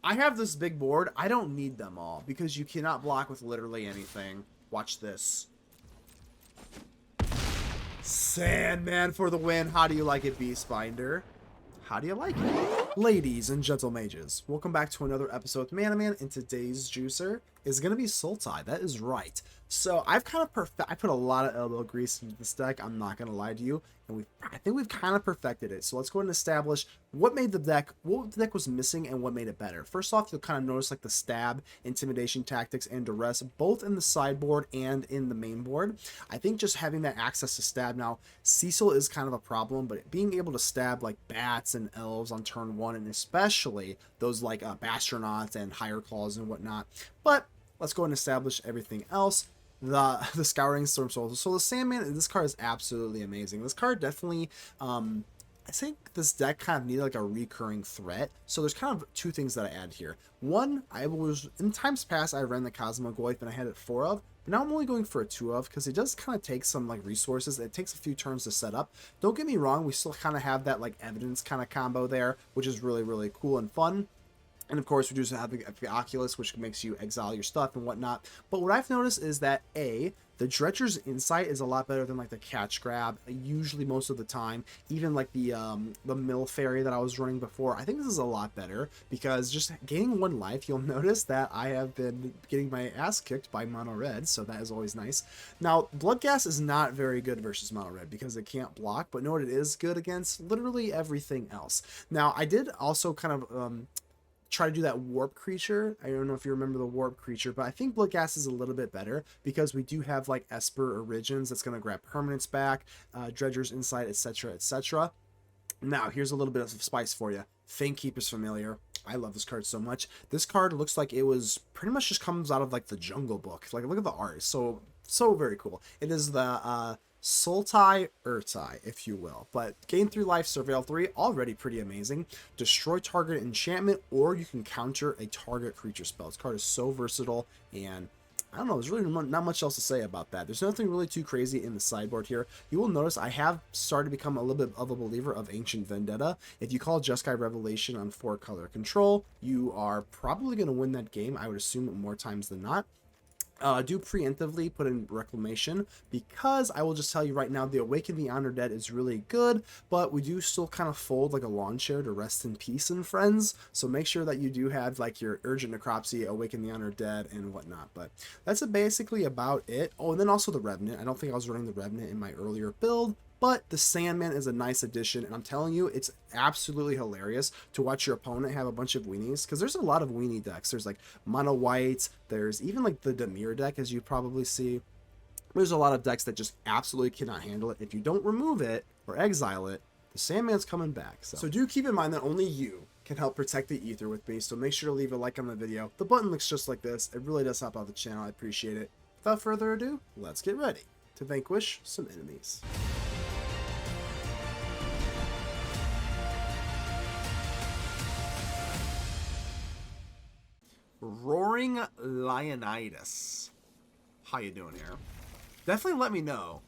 I have this big board. I don't need them all because you cannot block with literally anything. Watch this. Sandman for the win. How do you like it, Beastbinder? How do you like it? Ladies and gentle mages, welcome back to another episode of Manaman, and today's juicer is going to be Sultai. That is right. So I put a lot of elbow grease into this deck, I'm not going to lie to you, and I think we've kind of perfected it. So let's go ahead and establish what the deck was missing and what made it better. First off, you'll kind of notice like the stab, Intimidation Tactics, and Duress, both in the sideboard and in the main board. I think just having that access to stab now, Cecil is kind of a problem, but being able to stab like bats and elves on turn 1, and especially those like Bastronauts and Higher Claws and whatnot. But let's go ahead and establish everything else. The Scouring Stormsoul. So the Sandman, this card is absolutely amazing. This card definitely, I think this deck kind of needed like a recurring threat. So there's kind of two things that I add here. One, in times past, I ran the Cosmogoyf and I had it 4 of. But now I'm only going for a 2 of because it does kind of take some like resources. It takes a few turns to set up. Don't get me wrong, we still kind of have that like evidence kind of combo there, which is really, really cool and fun. And of course, we do have the Oculus, which makes you exile your stuff and whatnot. But what I've noticed is that the Dredger's Insight is a lot better than like the Catch Grab, usually most of the time. Even like the Mill Fairy that I was running before, I think this is a lot better because just gaining 1 life, you'll notice that I have been getting my ass kicked by Mono Red, so that is always nice. Now, Bloodghast is not very good versus Mono Red because it can't block, but know what it is good against? Literally everything else. Now, I did also kind of try to do that warp creature. I don't know if you remember the warp creature, but I think Bloodghast is a little bit better because we do have like Esper Origins that's going to grab permanents back, Dredger's Insight, etc., etc. Now, here's a little bit of spice for you. Fangkeeper's familiar. I love this card so much. This card looks like it was pretty much just comes out of like the Jungle Book. Like, look at the art. So very cool. It is the Sultai Urtai, if you will. But gain 3 life, surveil 3, already pretty amazing. Destroy target enchantment, or you can counter a target creature spell. This card is so versatile, and I don't know, there's really not much else to say about that. There's nothing really too crazy in the sideboard here. You will notice I have started to become a little bit of a believer of Ancient Vendetta. If you call Jeskai Revelation on 4-color control, you are probably going to win that game, I would assume, more times than not. Do preemptively put in Reclamation, because I will just tell you right now, the Awaken the Undead is really good, but we do still kind of fold like a lawn chair to rest in peace and friends, so make sure that you do have like your Urgent Necropsy, Awaken the Undead, and whatnot. But that's basically about it. Oh, and then also the Revenant. I don't think I was running the Revenant in my earlier build, but the Sandman is a nice addition, and I'm telling you, it's absolutely hilarious to watch your opponent have a bunch of weenies, because there's a lot of weenie decks. There's like Mono White, there's even like the Demir deck, as you probably see. There's a lot of decks that just absolutely cannot handle it. If you don't remove it or exile it, the Sandman's coming back. So do keep in mind that only you can help protect the ether with me, so make sure to leave a like on the video. The button looks just like this. It really does help out the channel. I appreciate it. Without further ado, let's get ready to vanquish some enemies. Roaring Leonidas. How you doing here? Definitely let me know.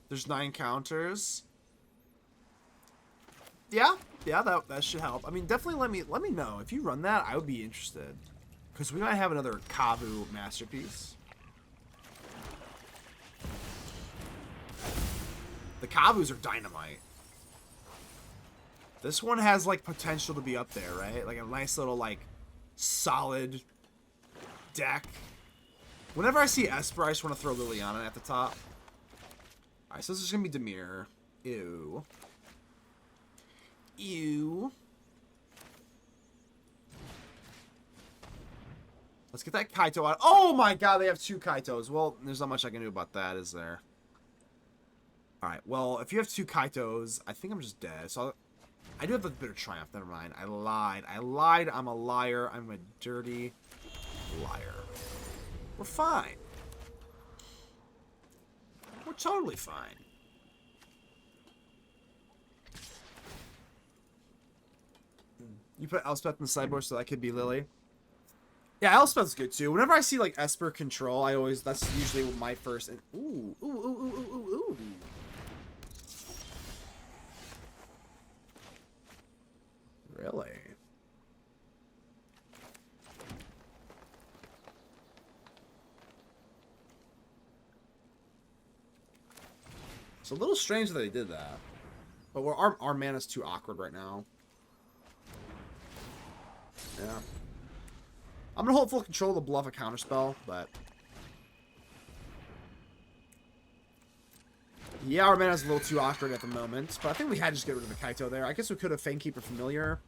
There's 9 counters. Yeah, that should help. I mean, definitely let me know. If you run that, I would be interested. Because we might have another Kavu masterpiece. The Kavus are dynamite. This one has like potential to be up there, right? Like a nice little like solid deck. Whenever I see Esper, I just want to throw Liliana at the top. Alright, so this is going to be Demir. Ew. Ew. Let's get that Kaito out. Oh my god, they have 2 Kaitos. Well, there's not much I can do about that, is there? Alright, well, if you have 2 Kaitos, I think I'm just dead. So I do have a bit of triumph. Never mind. I lied. I'm a liar. I'm a dirty liar. We're fine. We're totally fine. You put Elspeth in the sideboard, so that could be Lily. Yeah, Elspeth's good too. Whenever I see like Esper control, that's usually my first. Ooh. Really? It's a little strange that they did that. But our mana's too awkward right now. Yeah. I'm going to hold full control of the bluff a counterspell, but... Yeah, our mana's a little too awkward at the moment, but I think we had to just get rid of the Kaito there. I guess we could have Fangkeeper Familiar.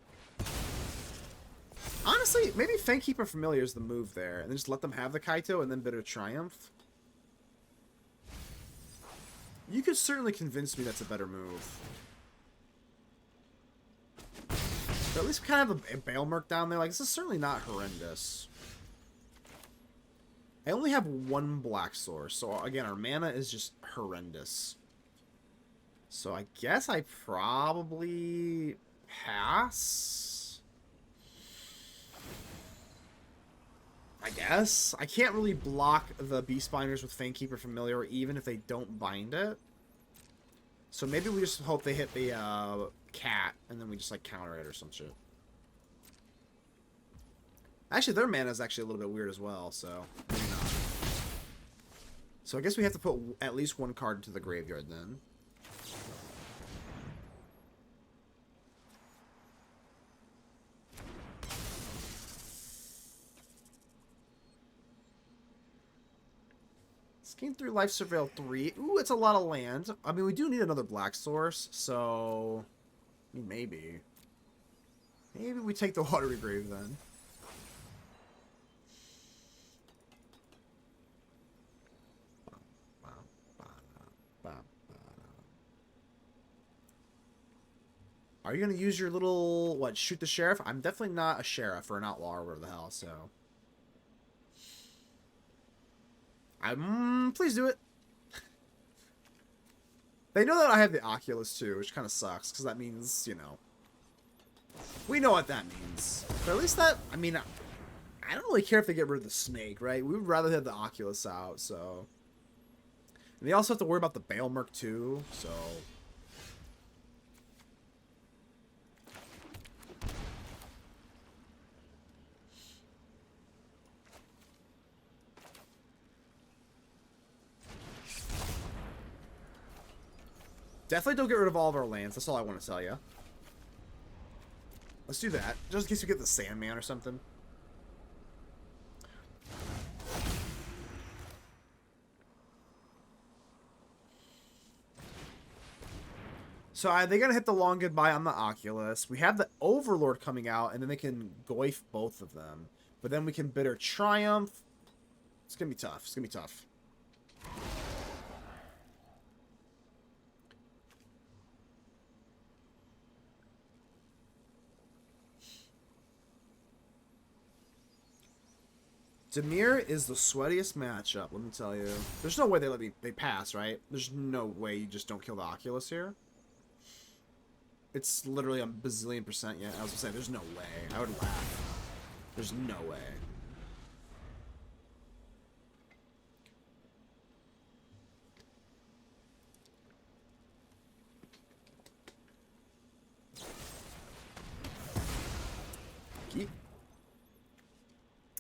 Honestly, maybe Fangkeeper Familiar is the move there, and then just let them have the Kaito and then Bitter Triumph. You could certainly convince me that's a better move. But at least we kind of have a Balemurk down there. Like, this is certainly not horrendous. I only have one black source, so again, our mana is just horrendous. So I guess I probably pass. I guess. I can't really block the Beastbinders with Fangkeeper Familiar, even if they don't bind it. So maybe we just hope they hit the cat, and then we just like counter it or some shit. Actually, their mana is actually a little bit weird as well, so maybe not. So I guess we have to put at least one card into the graveyard then. Came through Life Surveil 3. Ooh, it's a lot of land. I mean, we do need another black source, so... I mean, maybe. Maybe we take the Watery Grave, then. Are you going to use your little, what, shoot the sheriff? I'm definitely not a sheriff or an outlaw or whatever the hell, so... please do it. They know that I have the Oculus too, which kind of sucks, because that means, you know, we know what that means. But at least that, I mean, I don't really care if they get rid of the snake, right? We would rather have the Oculus out, so. And they also have to worry about the Balemurk too, so. Definitely don't get rid of all of our lands. That's all I want to tell you. Let's do that. Just in case we get the Sandman or something. So are they going to hit the long goodbye on the Oculus? We have the Overlord coming out, and then they can Goyf both of them. But then we can Bitter Triumph. It's going to be tough. It's going to be tough. Dimir is the sweatiest matchup, let me tell you. There's no way they pass, right? There's no way you just don't kill the Oculus here. It's literally a bazillion %. Yeah, I was gonna say, there's no way. I would laugh. There's no way. Keep.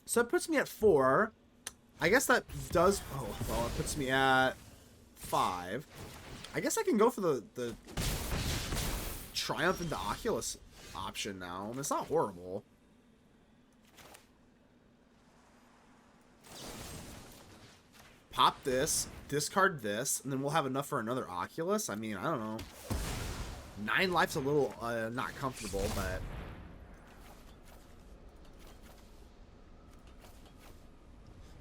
So it puts me at 4. I guess that does... Oh, well, it puts me at 5. I guess I can go for the Triumph into Oculus option now. I mean, it's not horrible. Pop this, discard this, and then we'll have enough for another Oculus. I mean, I don't know. 9 life's a little not comfortable, but...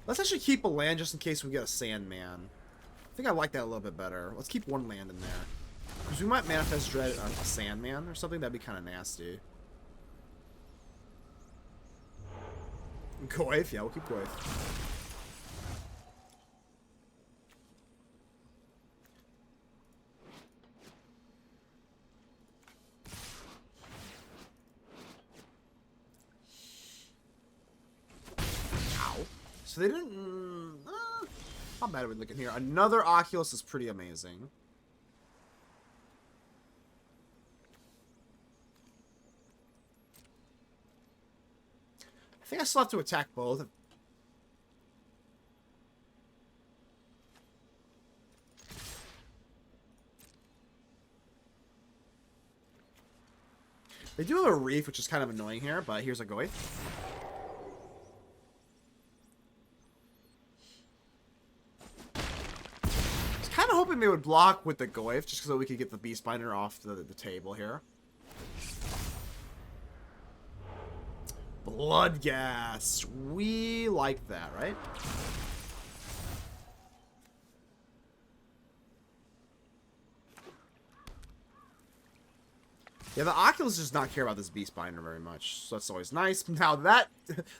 Let's actually keep a land just in case we get a Sandman. I think I like that a little bit better. Let's keep 1 land in there. Because we might Manifest Dread a Sandman or something. That'd be kind of nasty. Goyf? Yeah, we'll keep Goyf. So they didn't... how bad are we looking here? Another Oculus is pretty amazing. I think I still have to attack both. They do have a Reef, which is kind of annoying here, but here's a Goyf. I was kind of hoping they would block with the Goyf, just so we could get the Beastbinder off the table here. Bloodghast. We like that, right? Yeah, the Oculus does not care about this Beastbinder very much, so that's always nice. Now that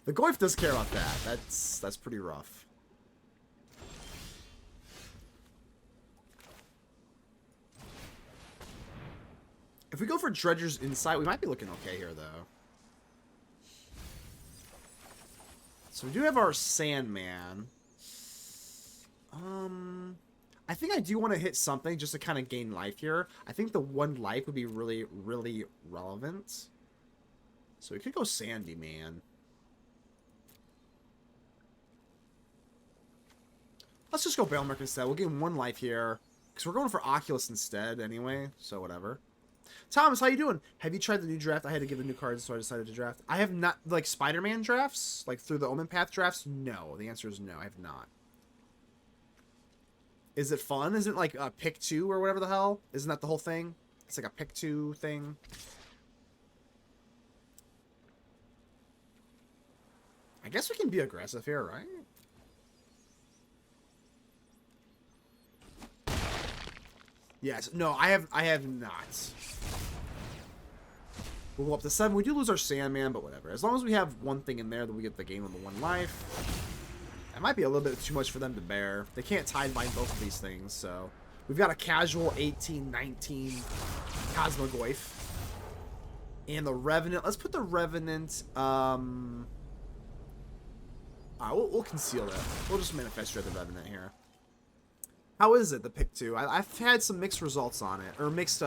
the Goyf does care about that. That's pretty rough. If we go for Dredger's Insight, we might be looking okay here, though. So we do have our Sandman. I think I do want to hit something just to kind of gain life here. I think the 1 life would be really, really relevant. So we could go Sandy, man. Let's just go Balemurk instead. We'll get 1 life here. Because we're going for Oculus instead anyway. So whatever. Thomas, how you doing? Have you tried the new draft? I had to give the new cards, so I decided to draft. I have not, like, Spider-Man drafts? Like, through the Omenpaths drafts? No. The answer is no. I have not. Is it fun? Isn't it like a pick 2 or whatever the hell? Isn't that the whole thing? It's like a pick 2 thing. I guess we can be aggressive here, right? Yes. No, I have not. We'll go up to 7. We do lose our Sandman, but whatever. As long as we have 1 thing in there, then we get the game with the 1 life. That might be a little bit too much for them to bear. They can't Tidebind both of these things, so... We've got a casual 18-19 Cosmogoyf. And the Revenant. Let's put the Revenant... Alright, we'll conceal it. We'll just manifest the Revenant here. How is it, the pick 2? I've had some mixed results on it. Or mixed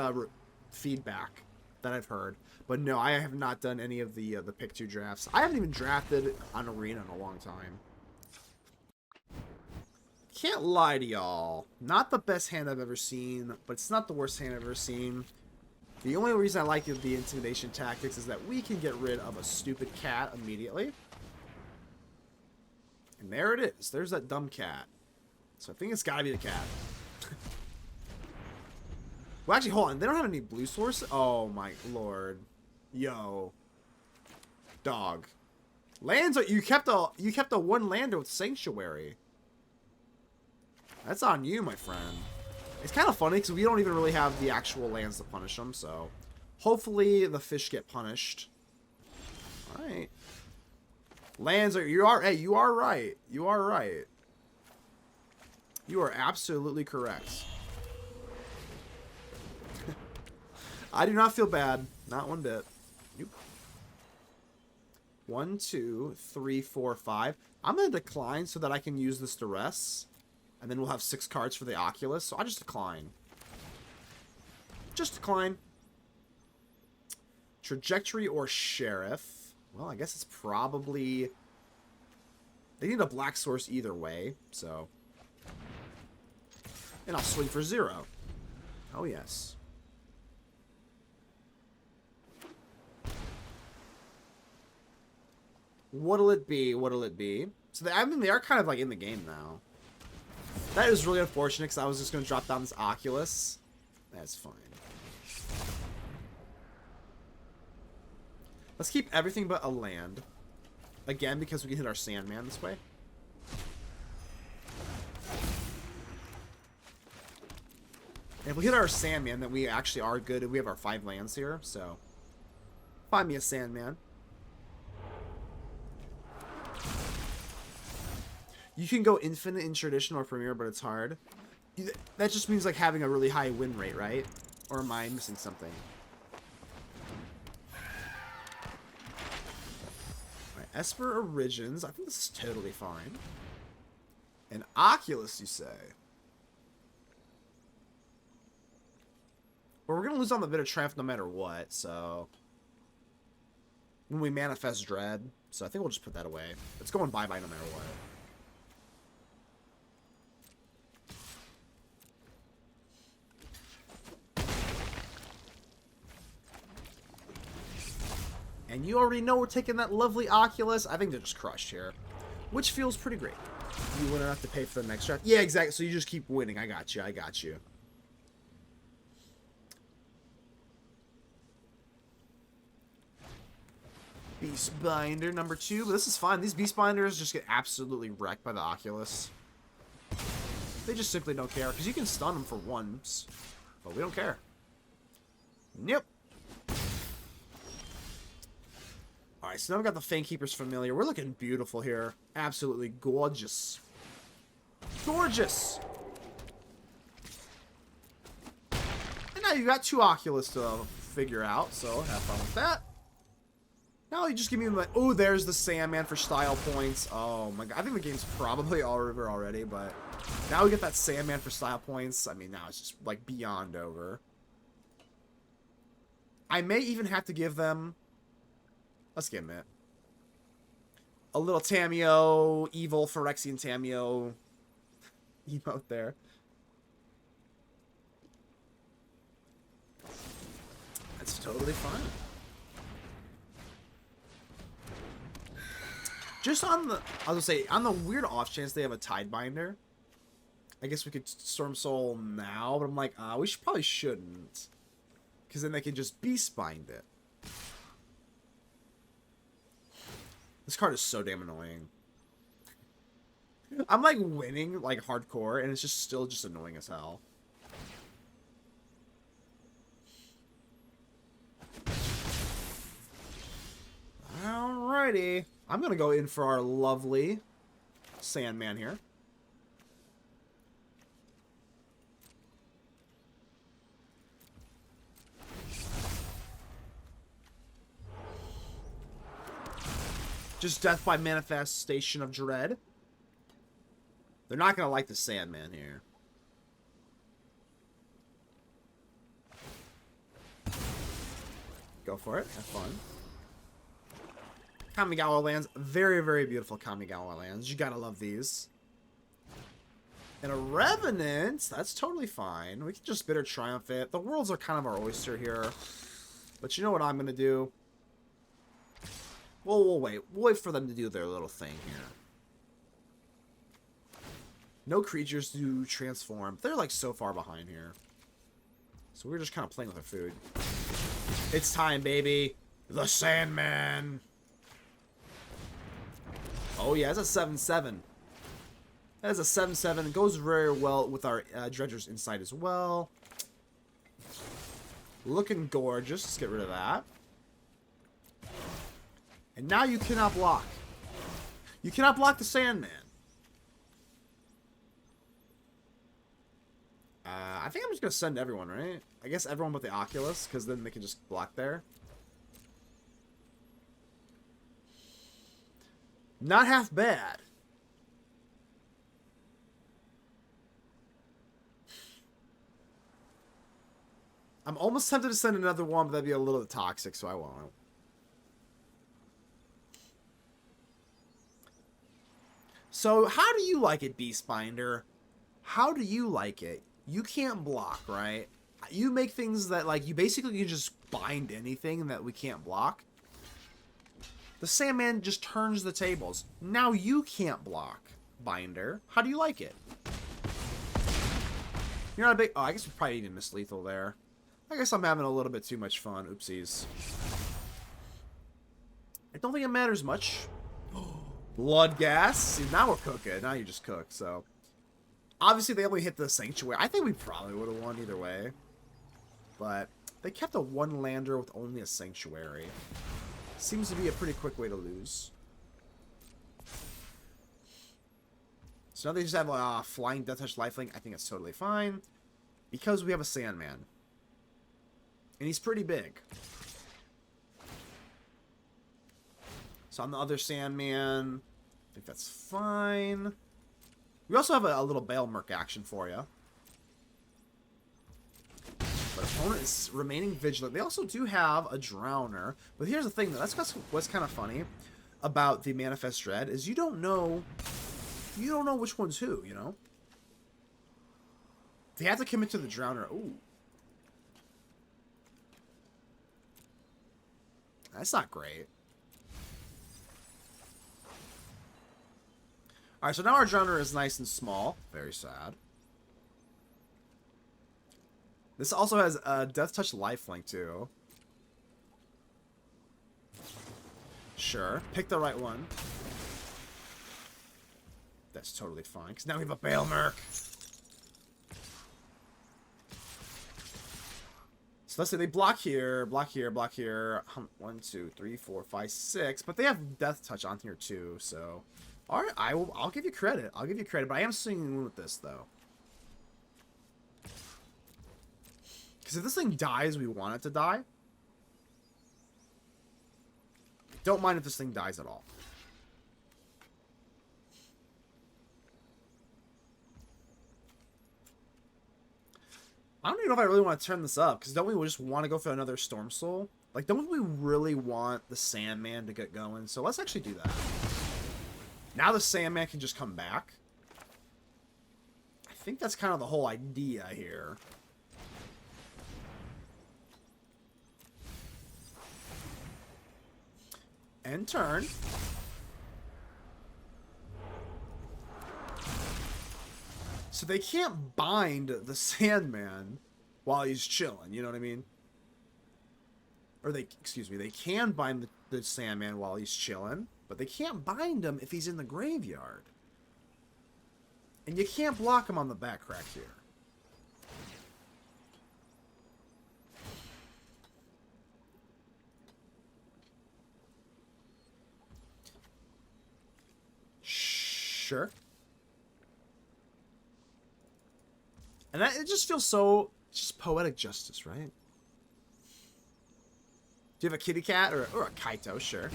feedback that I've heard. But no, I have not done any of the pick 2 drafts. I haven't even drafted on Arena in a long time. Can't lie to y'all. Not the best hand I've ever seen, but it's not the worst hand I've ever seen. The only reason I like the Intimidation Tactics is that we can get rid of a stupid cat immediately. And there it is. There's that dumb cat. So I think it's gotta be the cat. Well, actually, hold on. They don't have any blue source? Oh, my lord. Yo. Dog. Lands are... You kept a 1 lander with Sanctuary. That's on you, my friend. It's kind of funny because we don't even really have the actual lands to punish them, so... Hopefully the fish get punished. Alright. Lands are... Hey, you are right. You are right. You are absolutely correct. I do not feel bad. Not one bit. Nope. 1, 2, 3, 4, 5. I'm going to decline so that I can use this Duress. And then we'll have 6 cards for the Oculus. So I'll just decline. Just decline. Trajectory or Sheriff. Well, I guess it's probably... They need a black source either way, so... And I'll swing for 0. Oh, yes. What'll it be? What'll it be? So, I mean, they are kind of, like, in the game now. That is really unfortunate, because I was just going to drop down this Oculus. That's fine. Let's keep everything but a land. Again, because we can hit our Sandman this way. And if we hit our Sandman, then we actually are good. We have our 5 lands here, so... Find me a Sandman. You can go infinite in traditional or premier, but it's hard. That just means like having a really high win rate, right? Or am I missing something? Alright, Esper Origins. I think this is totally fine. An Oculus, you say? Well, we're going to lose on the bit of Triumph no matter what, so... When we manifest Dread. So I think we'll just put that away. It's going bye-bye no matter what. And you already know we're taking that lovely Oculus. I think they're just crushed here, which feels pretty great. You wouldn't have to pay for the next draft. Yeah, exactly. So you just keep winning. I got you. I got you. Beastbinder number 2. But this is fine. These Beastbinders just get absolutely wrecked by the Oculus. They just simply don't care. Because you can stun them for once. But we don't care. Nope. Alright, so now we've got the Fangkeeper's familiar. We're looking beautiful here. Absolutely gorgeous. Gorgeous! And now you've got 2 Oculus to figure out, so have fun with that. Now you just give me like, oh, there's the Sandman for style points. Oh my god, I think the game's probably all over already, but now we get that Sandman for style points. I mean, now it's just like beyond over. I may even have to give them, let's give them it, a little Tamiyo, evil Phyrexian Tamiyo emote there. That's totally fine. Just on the, I was gonna say, on the weird off chance they have a Tidebinder, I guess we could Stormsoul now, but I'm like, we probably shouldn't. Because then they can just Beastbind it. This card is so damn annoying. I'm like winning, like hardcore, and it's just still just annoying as hell. Alrighty. I'm gonna go in for our lovely Sandman here. Just death by manifestation of dread. They're not gonna like the Sandman here. Go for it. Have fun. Kamigawa lands. Very, very beautiful Kamigawa lands. You gotta love these. And a Revenant. That's totally fine. We can just Bitter Triumph it. The worlds are kind of our oyster here. But you know what I'm gonna do? Well, we'll wait. We'll wait for them to do their little thing here. No creatures do transform. They're like so far behind here. So we're just kind of playing with our food. It's time, baby. The Sandman. Oh yeah, that's a 7/7. That is a 7/7. It goes very well with our Dredger's Insight as well. Looking gorgeous. Let's get rid of that. And now you cannot block. You cannot block the Sandman. I think I'm just going to send everyone, right? I guess everyone but the Oculus, because then they can just block there. Not half bad. I'm almost tempted to send another one, but that'd be a little toxic, so I won't. So, how do you like it, Beastbinder? How do you like it? You can't block, right? You make things that, like, you basically can just bind anything that we can't block. The Sandman just turns the tables. Now you can't block, Binder. How do you like it? You're not a big... Oh, I guess we probably even missed lethal there. I guess I'm having a little bit too much fun. Oopsies. I don't think it matters much. Bloodghast. See, now we're cooking. Now you just cook, so... Obviously, they only hit the Sanctuary. I think we probably would have won either way. But they kept a one-lander with only a Sanctuary. Seems to be a pretty quick way to lose. So now they just have a Flying Death Touch Lifelink. I think it's totally fine. Because we have a Sandman. And he's pretty big. So on the other Sandman, I think that's fine. We also have a little Balemurk action for you. But opponent is remaining vigilant. They also do have a Drowner. But here's the thing, though. That's what's kind of funny about the Manifest Dread is you don't know which one's who, you know? They have to commit to the Drowner. Ooh. That's not great. Alright, so now our genre is nice and small. Very sad. This also has a Death Touch lifelink too. Sure. Pick the right one. That's totally fine, because now we have a Balemurk. So let's say they block here, block here, block here. 1, 2, 3, 4, 5, 6. But they have Death Touch on here too, so... Alright, I'll give you credit. I'll give you credit, but I am swinging with this, though. Because if this thing dies, we want it to die. Don't mind if this thing dies at all. I don't even know if I really want to turn this up, because don't we just want to go for another Stormsoul? Like, don't we really want the Sandman to get going? So let's actually do that. Now the Sandman can just come back. I think that's kind of the whole idea here. End turn. So they can't bind the Sandman while he's chilling, you know what I mean? Or excuse me, they can bind the Sandman while he's chilling, but they can't bind him if he's in the graveyard. And you can't block him on the back crack here. Sure. And that, it just feels so... just poetic justice, right? Do you have a kitty cat or a Kaito? Sure.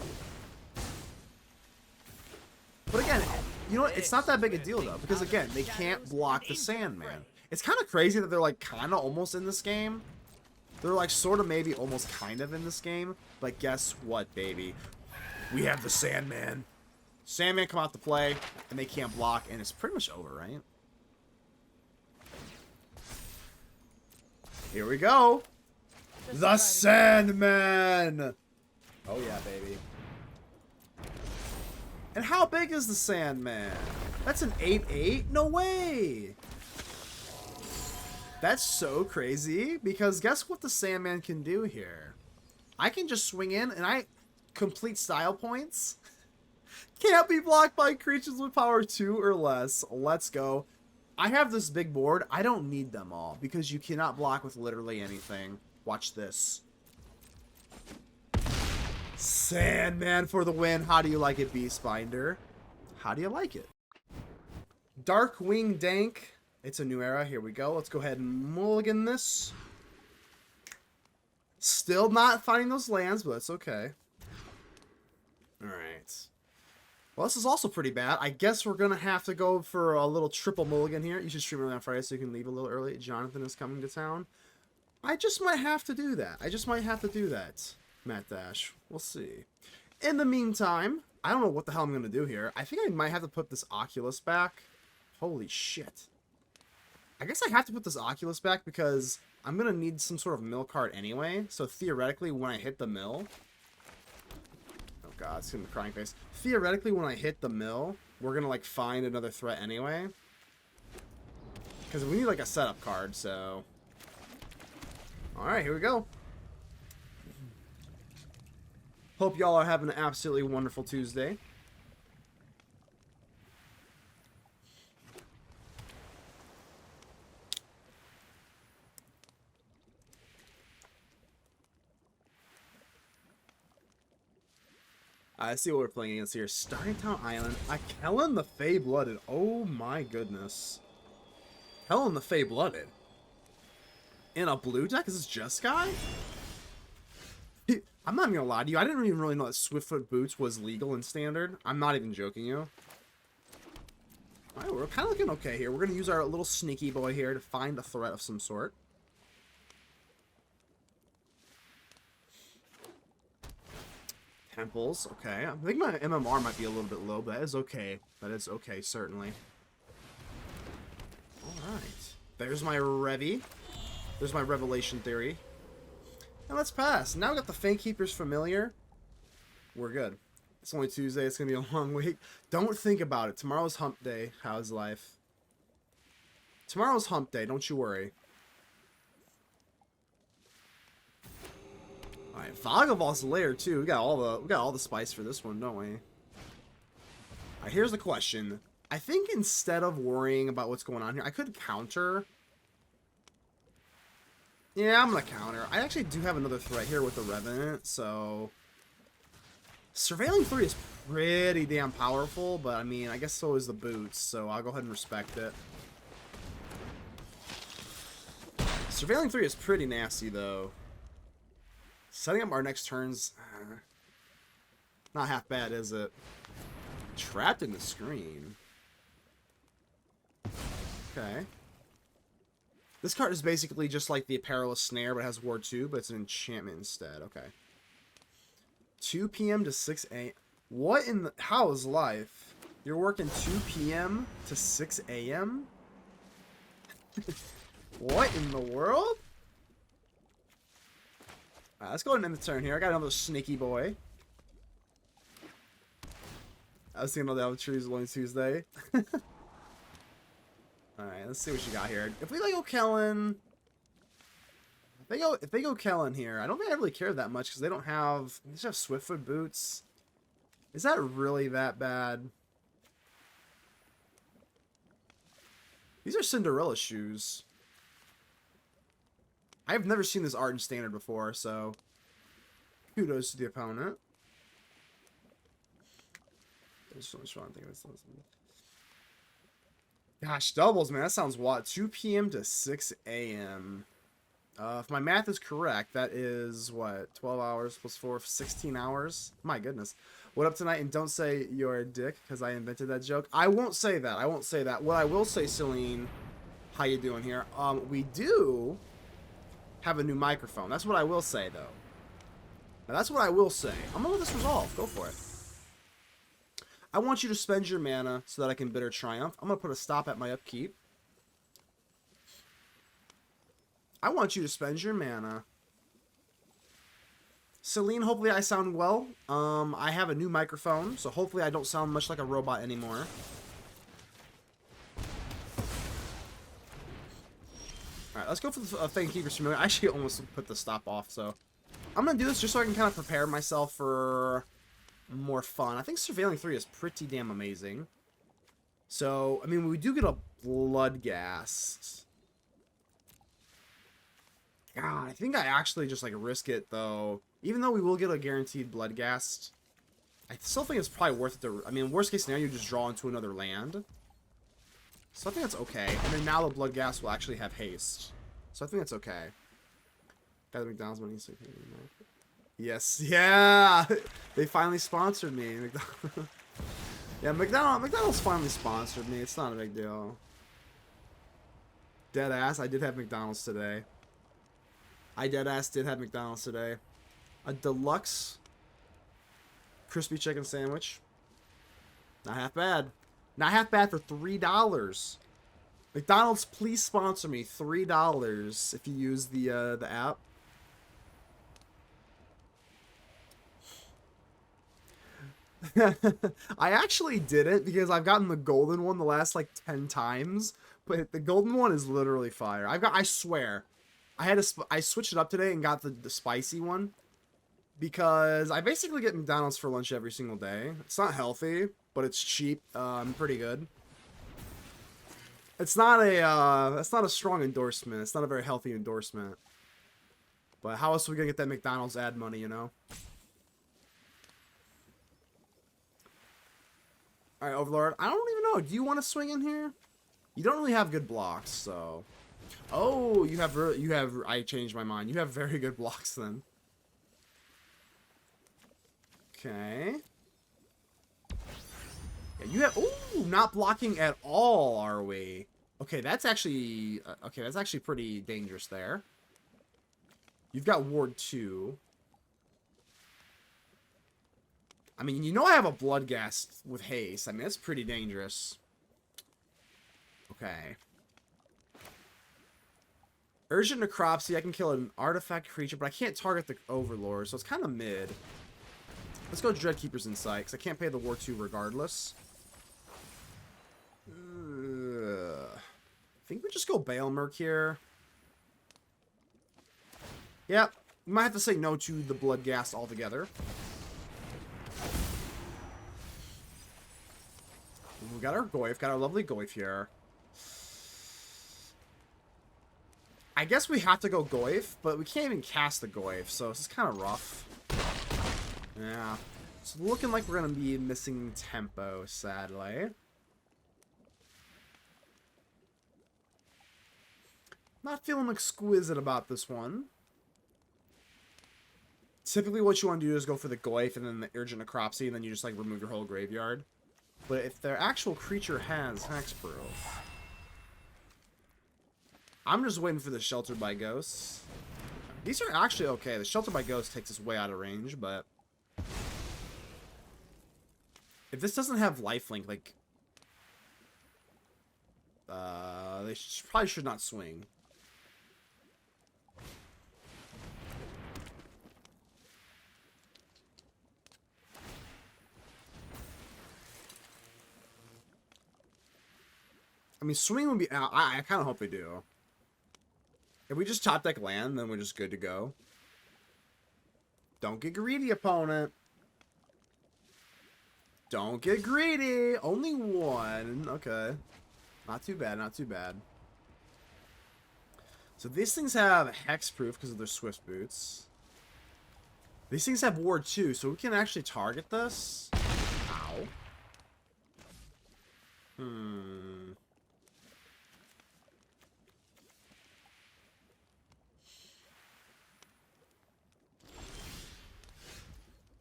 But again, you know what? It's not that big a deal, though. Because again, they can't block the Sandman. It's kind of crazy that they're like kind of almost in this game. They're like sort of maybe almost kind of in this game. But guess what, baby? We have the Sandman. Sandman come out to play, and they can't block, and it's pretty much over, right? Here we go. The Sandman! Oh yeah, baby. And how big is the Sandman? That's an 8/8? No way! That's so crazy, because guess what the Sandman can do here? I can just swing in, and I complete style points. Can't be blocked by creatures with power 2 or less. Let's go. I have this big board. I don't need them all, because you cannot block with literally anything. Watch this. Sandman for the win. How do you like it, Beastbinder? How do you like it? Darkwing Dank. It's a new era. Here we go. Let's go ahead and mulligan this. Still not finding those lands, but it's okay. Alright. Well, this is also pretty bad. I guess we're going to have to go for a little triple mulligan here. You should stream early on Friday so you can leave a little early. Jonathan is coming to town. I just might have to do that. I just might have to do that, Matt Dash. We'll see. In the meantime, I don't know what the hell I'm going to do here. I think I might have to put this Oculus back. Holy shit. I guess I have to put this Oculus back because I'm going to need some sort of mill card anyway. So theoretically, when I hit the mill... Oh god, it's gonna be crying face. Theoretically, when I hit the mill, we're gonna like find another threat anyway. Because we need like a setup card, so... Alright, here we go. Hope y'all are having an absolutely wonderful Tuesday. I see what we're playing against here. Starting Town Island. Kellen the Fey-Blooded. Oh my goodness. Kellen the Fey-Blooded. In a blue deck? Is this just guy? I'm not even gonna lie to you. I didn't even really know that Swiftfoot Boots was legal in Standard. I'm not even joking you. Alright, we're kind of looking okay here. We're gonna use our little sneaky boy here to find a threat of some sort. Temples, okay. I think my MMR might be a little bit low, but that is okay. That is okay, certainly. Alright. There's my Revi. There's my Revelation Theory. And let's pass. Now we got the Fangkeeper's Familiar. we're good. It's only Tuesday. It's going to be a long week. Don't think about it. Tomorrow's hump day. How's life? Tomorrow's hump day. Don't you worry. Alright, Vagabond's Lair too. We got all the spice for this one, don't we? Alright, here's the question. I think instead of worrying about what's going on here, I could counter. Yeah, I'm gonna counter. I actually do have another threat here with the Revenant, so Surveilling 3 is pretty damn powerful, but I mean, I guess so is the boots, so I'll go ahead and respect it. Surveilling 3 is pretty nasty, though. Setting up our next turns, not half bad, is it? Trapped in the Screen. Okay. This card is basically just like the Perilous Snare, but it has Ward 2, but it's an enchantment instead. Okay. 2 p.m. to 6 a.m. What in the... How is life? You're working 2 p.m. to 6 a.m.? What in the world? Alright, let's go ahead and end the turn here. I got another sneaky boy. I was thinking about the trees only Tuesday. Alright, let's see what you got here. If we like go Kellen... If they go Kellen here, I don't think I really care that much because they don't have... They just have Swiftfoot boots. Is that really that bad? These are Cinderella shoes. I've never seen this art in Standard before, so... Kudos to the opponent. Gosh, doubles, man. That sounds what? 2 p.m. to 6 a.m. If my math is correct, that is, what, 12 hours plus 4, 16 hours? My goodness. What up tonight? And don't say you're a dick, because I invented that joke. I won't say that. I won't say that. What I will say, Celine, how you doing here? We do have a new microphone. That's what I will say, though. Now, that's what I will say. I'm going to let this resolve. Go for it. I want you to spend your mana so that I can Bitter Triumph. I'm going to put a stop at my upkeep. I want you to spend your mana. Celine, hopefully I sound well. I have a new microphone, so hopefully I don't sound much like a robot anymore. Alright, let's go for the Fangkeeper Familiar. I actually almost put the stop off, so... I'm going to do this just so I can kind of prepare myself for more fun. I think Surveilling 3 is pretty damn amazing. So, I mean, we do get a Bloodghast. God, I think I actually just, like, risk it, though. Even though we will get a guaranteed Bloodghast, I still think it's probably worth it to... I mean, worst case scenario, you just draw into another land. So I think that's okay. And then now the Bloodghast will actually have haste. So I think that's okay. Got the McDonald's money. Yes. Yeah! They finally sponsored me. Yeah, McDonald's finally sponsored me. It's not a big deal. Deadass, I did have McDonald's today. I deadass did have McDonald's today. A deluxe crispy chicken sandwich. Not half bad. Not half bad for $3. McDonald's, please sponsor me. $3 if you use the app. I actually didn't because I've gotten the golden one the last like 10 times, but the golden one is literally fire. I swear, I switched it up today and got the spicy one because I basically get McDonald's for lunch every single day. It's not healthy, but it's cheap. Pretty good. It's not a that's not a strong endorsement. It's not a very healthy endorsement. But how else are we gonna get that McDonald's ad money, you know? Alright, Overlord. I don't even know. Do you want to swing in here? You don't really have good blocks, so... Oh, you have... I changed my mind. You have very good blocks, then. Okay. Yeah, you have... Ooh, not blocking at all, are we? Okay, that's actually... okay, that's actually pretty dangerous there. You've got Ward 2. I mean, you know I have a Bloodghast with haste. I mean, that's pretty dangerous. Okay. Urgent Necropsy. I can kill an artifact creature, but I can't target the Overlord, so it's kind of mid. Let's go Dreadkeeper's Insight, because I can't pay the War 2 regardless. I think we just go Balemurk here. Yep. We might have to say no to the Bloodghast altogether. We got our Goyf. Got our lovely Goyf here. I guess we have to go Goyf, but we can't even cast the Goyf, so this is kind of rough. Yeah. It's looking like we're going to be missing tempo, sadly. Not feeling exquisite about this one. Typically what you want to do is go for the Goyf and then the Urgent Necropsy, and then you just like remove your whole graveyard. But if their actual creature has Hexproof, I'm just waiting for the Shelter by Ghosts. These are actually okay. The Shelter by Ghosts takes us way out of range, but if this doesn't have lifelink, like they probably should not swing. I mean, swing would be out. I kind of hope they do. If we just top deck land, then we're just good to go. Don't get greedy, opponent. Don't get greedy. Only one. Okay. Not too bad, not too bad. So these things have hexproof because of their Swift Boots. These things have ward 2, so we can actually target this. Ow.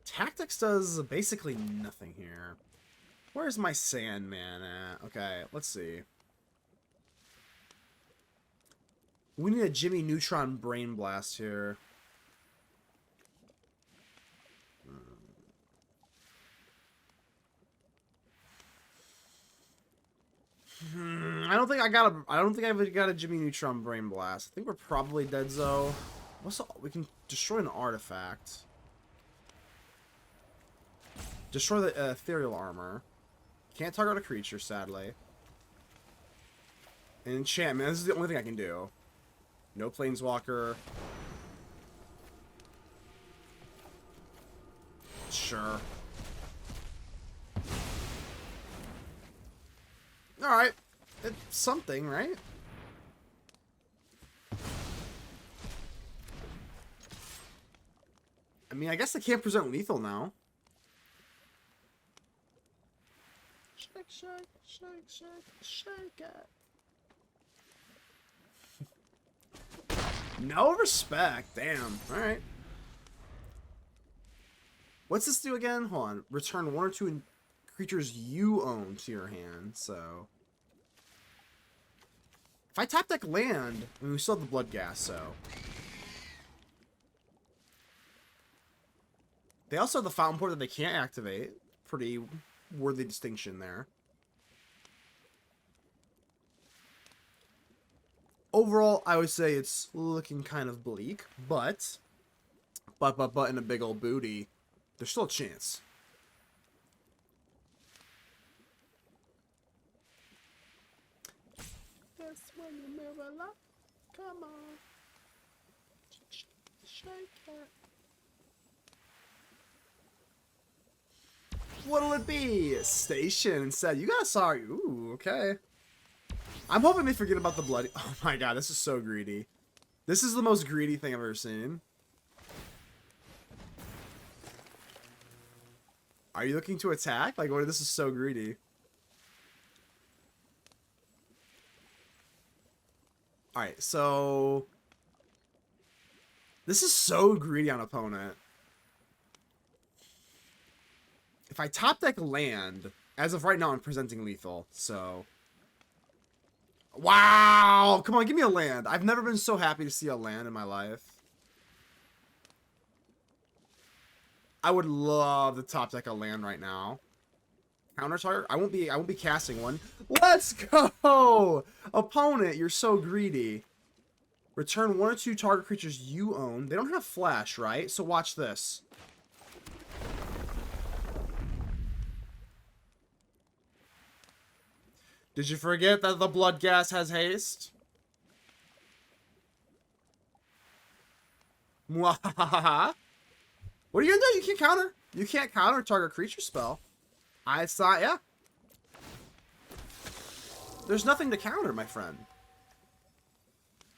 Tactics does basically nothing here. Where's my Sandman at? Okay, let's see. We need a Jimmy Neutron Brain Blast here. I don't think I got a Jimmy Neutron Brain Blast. I think we're probably dead, Zo. We can destroy an artifact. Destroy the ethereal armor. Can't target a creature, sadly. And enchantment. This is the only thing I can do. No planeswalker. Sure. Alright. It's something, right? I mean, I guess they can't present lethal now. Shake, shake, shake, shake, shake it. No respect. Damn. Alright. What's this do again? Hold on. Return 1 or 2 creatures you own to your hand. So if I tap deck land, I mean, we still have the Bloodghast, so. They also have the Fountain Port that they can't activate. Pretty worthy distinction there. Overall, I would say it's looking kind of bleak, but in a big old booty, there's still a chance. That's when you move a lot. Come on. Shake it. What'll it be? Station instead. You got a sorry. Ooh, okay. I'm hoping they forget about the bloody. Oh my god, this is so greedy. This is the most greedy thing I've ever seen. Are you looking to attack? Like, what? This is so greedy. Alright, so this is so greedy on opponent. If I top deck land, as of right now, I'm presenting lethal, so. Wow! Come on, give me a land. I've never been so happy to see a land in my life. I would love to top deck a land right now. Counter target? I won't be casting one. Let's go! Opponent, you're so greedy. Return 1 or 2 target creatures you own. They don't have flash, right? So watch this. Did you forget that the Bloodghast has haste? Mwahaha. What are you gonna do? You can't counter. You can't counter target creature spell. I thought, yeah. There's nothing to counter, my friend.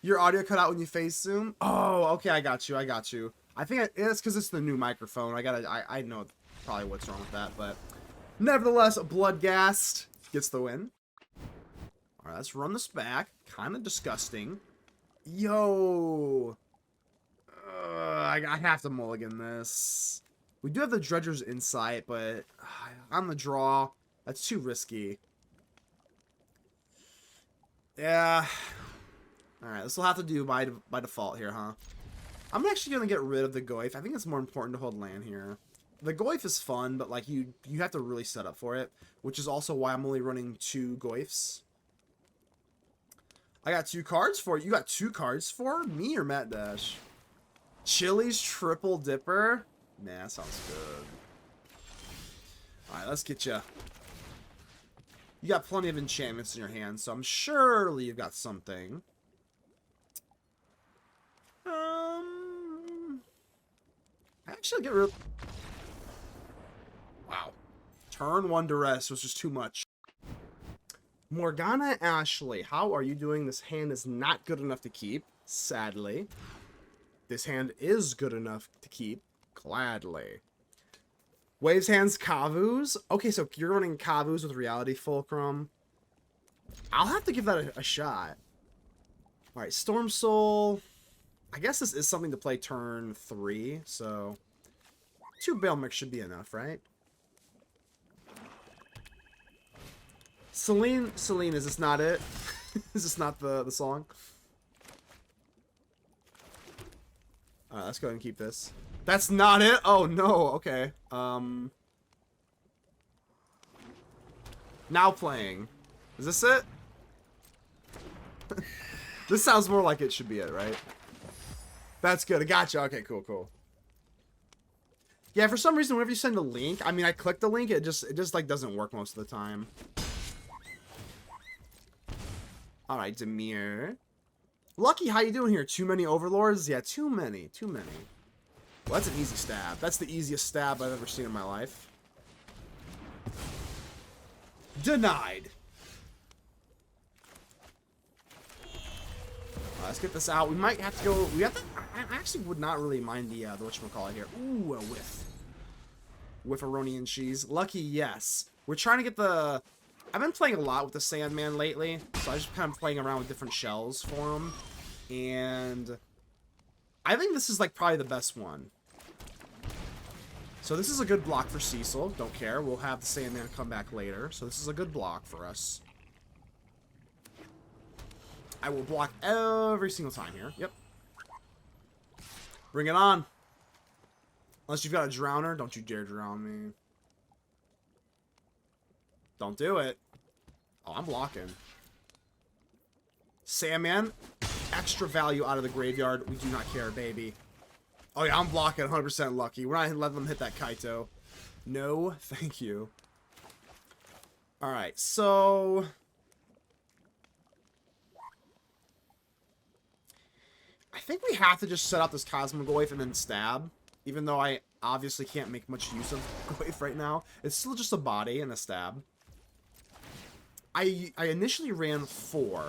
Your audio cut out when you face zoom. Oh, okay, I got you. I got you. I think it's because it's the new microphone. I know probably what's wrong with that, but nevertheless, Bloodghast gets the win. All right, let's run this back. Kind of disgusting. Yo. I have to mulligan this. We do have the Dredger's Insight, but on the draw, that's too risky. Yeah. Alright, this will have to do by default here, huh? I'm actually going to get rid of the Goyf. I think it's more important to hold land here. The Goyf is fun, but like you have to really set up for it, which is also why I'm only running 2 Goyfs. I got 2 cards for you. You got 2 cards for me or Matt Dash? Chili's Triple Dipper? Nah, that sounds good. Alright, let's get you. You got plenty of enchantments in your hand, so I'm surely you've got something. Actually, get rid of... Wow. Turn 1 Duress was just too much. Morgana Ashley, how are you doing? This hand is not good enough to keep, sadly. This hand is good enough to keep, gladly. Waves hands Kavus. Okay, so you're running Kavus with Reality Fulcrum. I'll have to give that a shot. Alright, Stormsoul. I guess this is something to play turn 3, so 2 Balemurk should be enough, right? Celine, is this not it? Is this not the song? Alright, let's go ahead and keep this. That's not it? Oh no, okay. Now playing. Is this it? This sounds more like it should be it, right? That's good. I gotcha. Okay, cool. Yeah, for some reason, whenever you send a link, I mean, I click the link, it just like doesn't work most of the time. All right, Demir. Lucky, how you doing here? Too many overlords? Yeah, too many. Well, that's an easy stab. That's the easiest stab I've ever seen in my life. Denied. Let's get this out. We might have to go. I actually would not really mind the whatchamacallit here. Ooh, a whiff. Whiffaroni cheese. Lucky, yes. We're trying to get the... I've been playing a lot with the Sandman lately, so I just kind of playing around with different shells for him. And I think this is like probably the best one. So this is a good block for Cecil. Don't care. We'll have the Sandman come back later. So this is a good block for us. I will block every single time here. Yep. Bring it on. Unless you've got a Drowner, don't you dare drown me. Don't do it. Oh, I'm blocking. Sandman, extra value out of the graveyard. We do not care, baby. Oh yeah, I'm blocking 100% Lucky. We're not letting them hit that Kaito. No, thank you. Alright, so... I think we have to just set up this Cosmogoyf and then stab. Even though I obviously can't make much use of Goyf right now. It's still just a body and a stab. I initially ran 4.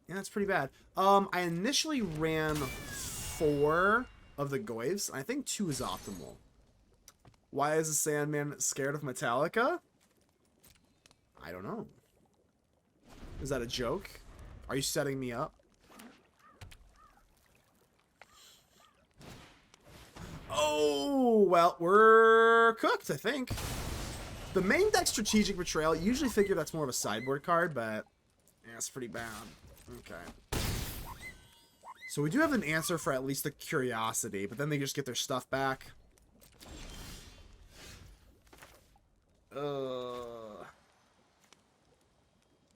Yeah, that's pretty bad. I initially ran 4 of the Goyfs, and I think 2 is optimal. Why is the Sandman scared of Metallica? I don't know. Is that a joke? Are you setting me up? Oh, well, we're cooked, I think. The main deck Strategic Betrayal, you usually figure that's more of a sideboard card, but yeah, it's pretty bad. Okay. So we do have an answer for at least the Curiosity, but then they just get their stuff back. I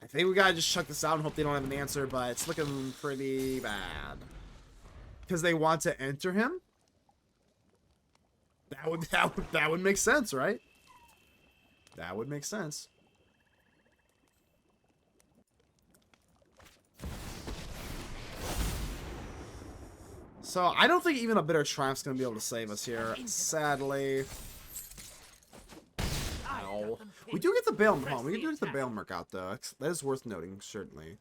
think we gotta just chuck this out and hope they don't have an answer, but it's looking pretty bad. Because they want to enter him? That would make sense, right? That would make sense. So I don't think even a Bitter Triumph's going to be able to save us here, sadly. Ow. We do get the Balemurk. We do get the Balemurk out, though. That is worth noting, certainly.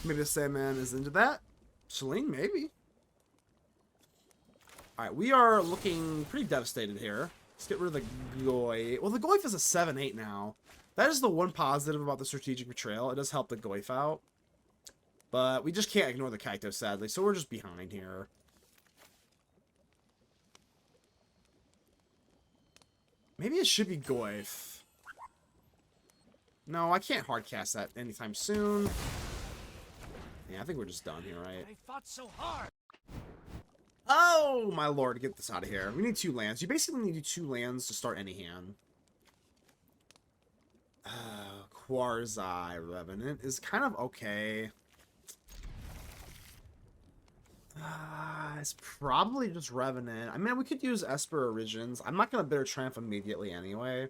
Maybe the Sandman is into that. Celine, maybe. Alright, we are looking pretty devastated here. Let's get rid of the Goyf. Well, the Goyf is a 7-8 now. That is the one positive about the Strategic Betrayal. It does help the Goyf out. But we just can't ignore the Kaito, sadly. So we're just behind here. Maybe it should be Goyf. No, I can't hardcast that anytime soon. Yeah, I think we're just done here, right? I fought so hard. Oh, my lord, get this out of here. We need 2 lands. You basically need 2 lands to start any hand. Qarsi Revenant is kind of okay. It's probably just Revenant. I mean, we could use Esper Origins. I'm not going to Bitter Triumph immediately anyway.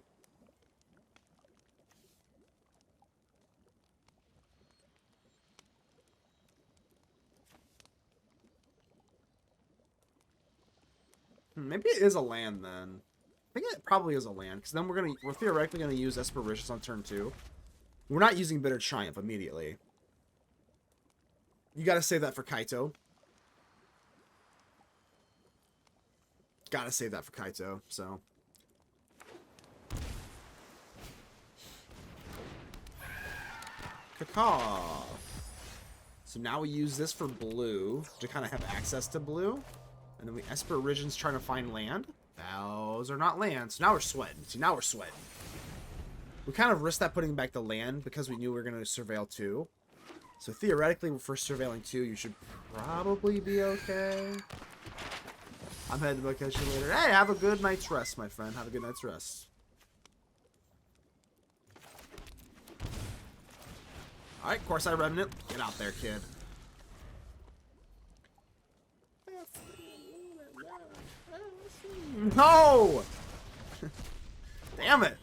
Maybe it is a land then. I think it probably is a land, because then we're theoretically gonna use Esper Origins on turn 2. We're not using Bitter Triumph immediately. You gotta save that for Kaito. Gotta save that for Kaito, so. Caw. So now we use this for blue, to kind of have access to blue. And then we Esper Origins trying to find land. Those are not lands. So now we're sweating. See, now we're sweating. We kind of risked that putting back the land because we knew we were going to surveil 2. So theoretically, for surveilling 2, you should probably be okay. I'm headed to catch you later. Hey, have a good night's rest, my friend. Have a good night's rest. Alright, Qarsi Revenant. Get out there, kid. No! Damn it.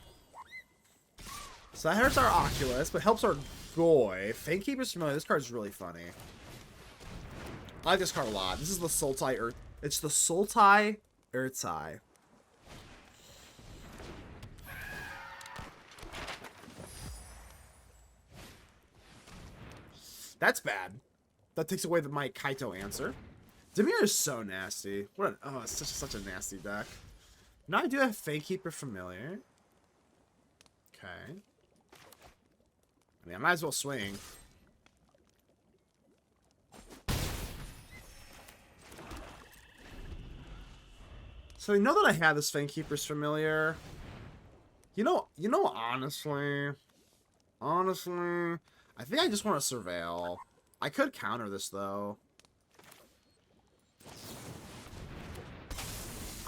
So that hurts our Oculus, but helps our Goy. Fangkeeper's familiar. This card's really funny. I like this card a lot. This is the Sultai Earth. It's the Sultai Earthsai. That's bad. That takes away my Kaito answer. Dimir is so nasty. What an, oh, it's such a nasty deck. Now I do have Fangkeeper familiar. Okay. I mean, I might as well swing. So you know that I had this Fangkeeper's familiar. You know, honestly, I think I just want to surveil. I could counter this though.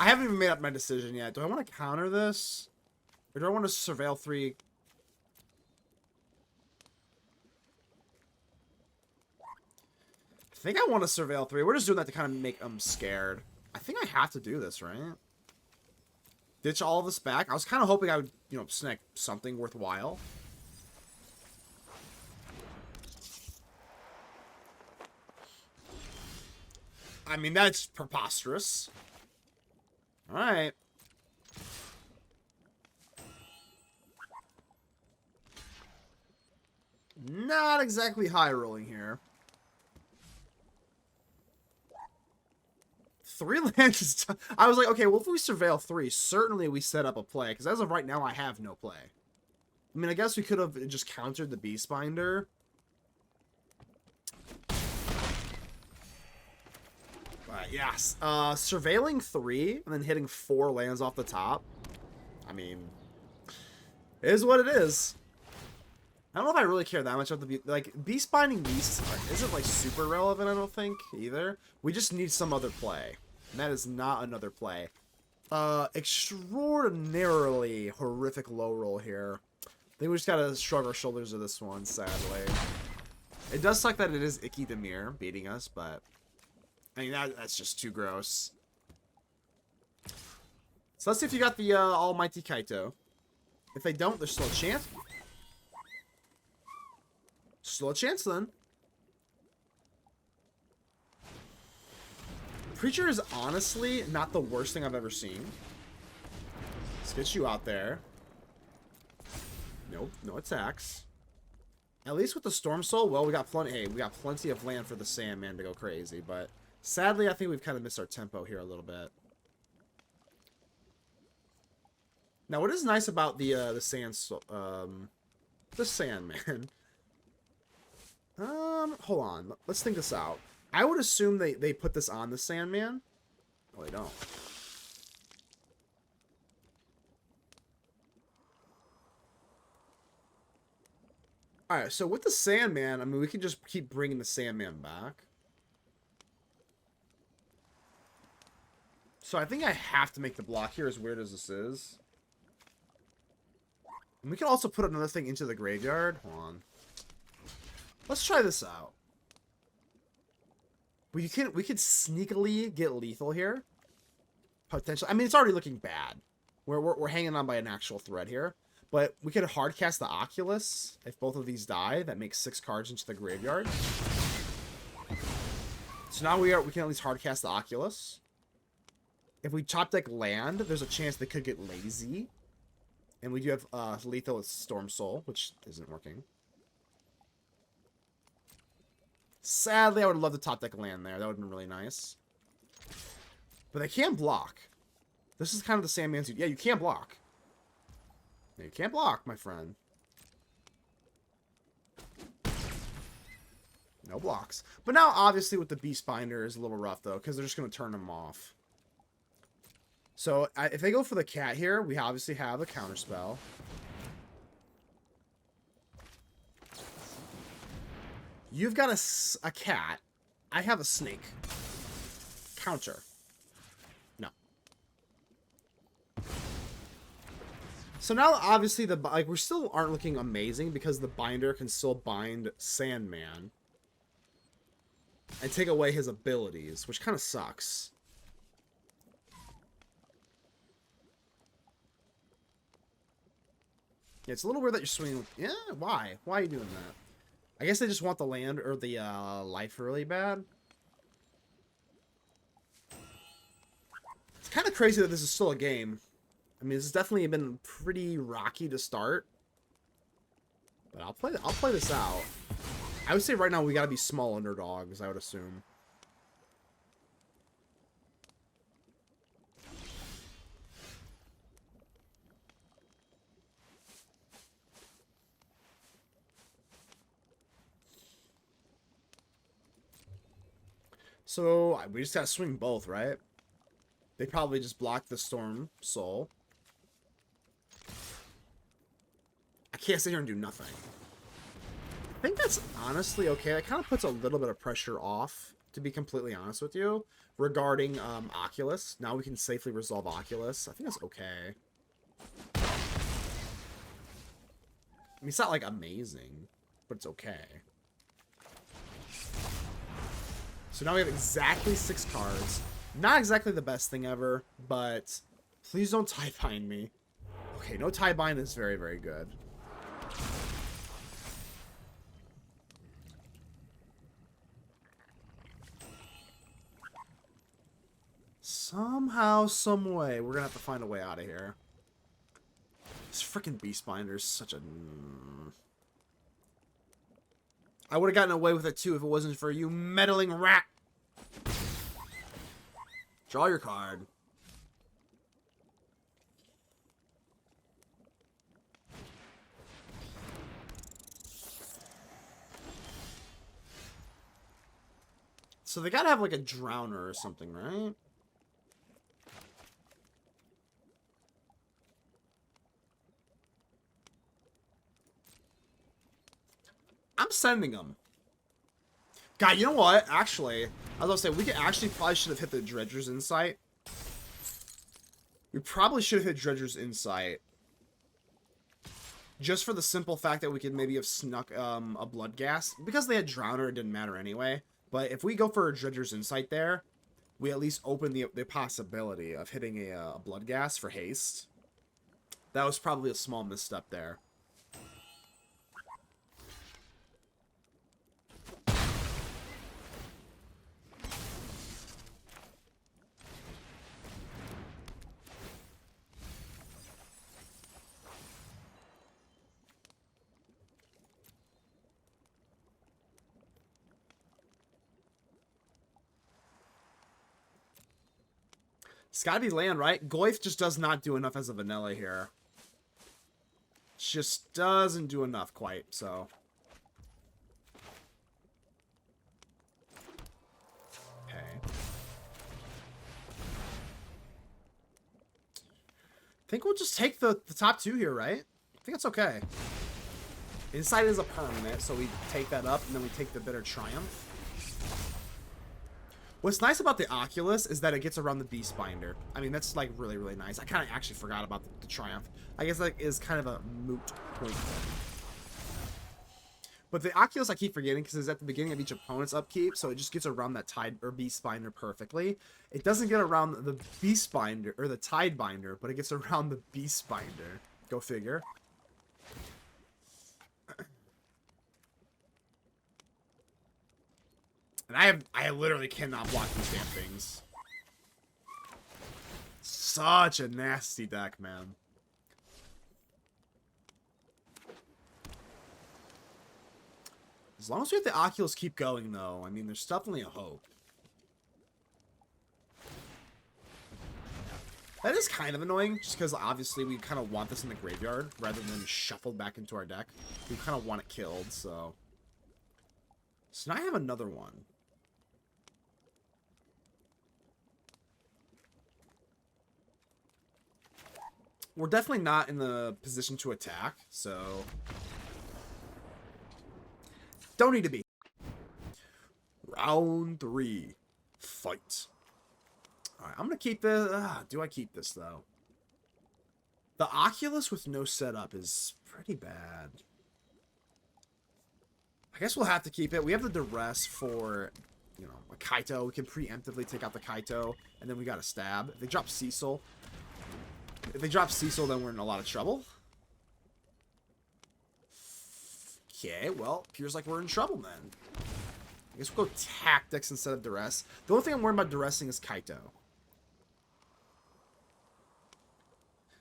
I haven't even made up my decision yet. Do I want to counter this? Or do I want to surveil 3? I think I want to surveil 3. We're just doing that to kind of make them scared. I think I have to do this, right? Ditch all of this back. I was kind of hoping I would, you know, snag something worthwhile. I mean, that's preposterous. Alright. Not exactly high rolling here. 3 lands is I was like, okay, well, if we surveil 3, certainly we set up a play. Because as of right now, I have no play. I mean, I guess we could have just countered the Beastbinder. But yes, surveilling 3 and then hitting 4 lands off the top. I mean, it is what it is. I don't know if I really care that much about the like beast binding beasts isn't like super relevant. I don't think either. We just need some other play, and that is not another play. Extraordinarily horrific low roll here. I think we just gotta shrug our shoulders to this one. Sadly, it does suck that it is Icky Dimir beating us, but. I mean, that's just too gross. So let's see if you got the Almighty Kaito. If they don't, there's still a chance. Still a chance, then. Preacher is honestly not the worst thing I've ever seen. Let's get you out there. Nope, no attacks. At least with the Stormsoul, well, we got plenty. Hey, we got plenty of land for the Sandman to go crazy, but sadly, I think we've kind of missed our tempo here a little bit. Now, what is nice about the Sandman? Hold on. Let's think this out. I would assume they put this on the Sandman. Oh, they don't. Alright, so with the Sandman, I mean, we can just keep bringing the Sandman back. So I think I have to make the block here, as weird as this is. And we can also put another thing into the graveyard. Hold on. Let's try this out. We could sneakily get lethal here. Potentially. I mean, it's already looking bad. We're hanging on by an actual thread here. But we could hard cast the Oculus if both of these die. That makes 6 cards into the graveyard. So now we can at least hard cast the Oculus. If we top deck land, there's a chance they could get lazy. And we do have lethal with Stormsoul, which isn't working. Sadly, I would love to top deck land there. That would have been really nice. But they can't block. This is kind of the Sandman's... Yeah, you can't block. You can't block, my friend. No blocks. But now, obviously, with the Beastbinder is a little rough, though, because they're just going to turn them off. So, if they go for the cat here, we obviously have a counterspell. You've got a cat. I have a snake. Counter. No. So now, obviously, we still aren't looking amazing because the binder can still bind Sandman and take away his abilities, which kind of sucks. Yeah, it's a little weird that you're swinging. Yeah, why? Why are you doing that? I guess they just want the land or the life really bad. It's kind of crazy that this is still a game. I mean, this has definitely been pretty rocky to start. But I'll play this out. I would say right now we gotta be small underdogs, I would assume. So, we just gotta swing both, right? They probably just blocked the Stormsoul. I can't sit here and do nothing. I think that's honestly okay. It kind of puts a little bit of pressure off, to be completely honest with you, regarding Oculus. Now we can safely resolve Oculus. I think that's okay. I mean, it's not, like, amazing, but it's okay. So now we have exactly 6 cards. Not exactly the best thing ever, but please don't tie bind me. Okay, no tie bind is very, very good. Somehow, some way, we're gonna have to find a way out of here. This freaking Beastbinder is such a... I would have gotten away with it too if it wasn't for you meddling rat. Draw your card. So they gotta have like a Drowner or something, right? I'm sending them. God, you know what? Actually, I was gonna say, we actually probably should have hit the Dredger's Insight. We probably should have hit Dredger's Insight. Just for the simple fact that we could maybe have snuck a Bloodghast. Because they had Drowner, it didn't matter anyway. But if we go for a Dredger's Insight there, we at least open the possibility of hitting a Bloodghast for haste. That was probably a small misstep there. It's gotta be land, right? Goyf just does not do enough as a vanilla here. Just doesn't do enough quite, so. Okay. I think we'll just take the top two here, right? I think it's okay. Insight is a permanent, so we take that up, and then we take the Bitter Triumph. What's nice about the Oculus is that it gets around the Beastbinder. I mean, that's, like, really, really nice. I kind of actually forgot about the Triumph. I guess that is kind of a moot point. But the Oculus I keep forgetting because it's at the beginning of each opponent's upkeep, so it just gets around that Tide or Beastbinder perfectly. It doesn't get around the Beastbinder or the Tidebinder, but it gets around the Beastbinder. Go figure. And I literally cannot block these damn things. Such a nasty deck, man. As long as we have the Oculus keep going, though, I mean, there's definitely a hope. That is kind of annoying, just because obviously we kind of want this in the graveyard rather than shuffled back into our deck. We kind of want it killed, so. So now I have another one. We're definitely not in the position to attack, so don't need to be. Round 3. Fight. Alright, I'm going to keep this. Do I keep this, though? The Oculus with no setup is pretty bad. I guess we'll have to keep it. We have the Duress for, you know, a Kaito. We can preemptively take out the Kaito, and then we got a stab. If they drop Cecil... If they drop Cecil, then we're in a lot of trouble. Okay, well, appears like we're in trouble then. I guess we'll go Tactics instead of Duress. The only thing I'm worried about Duressing is Kaito.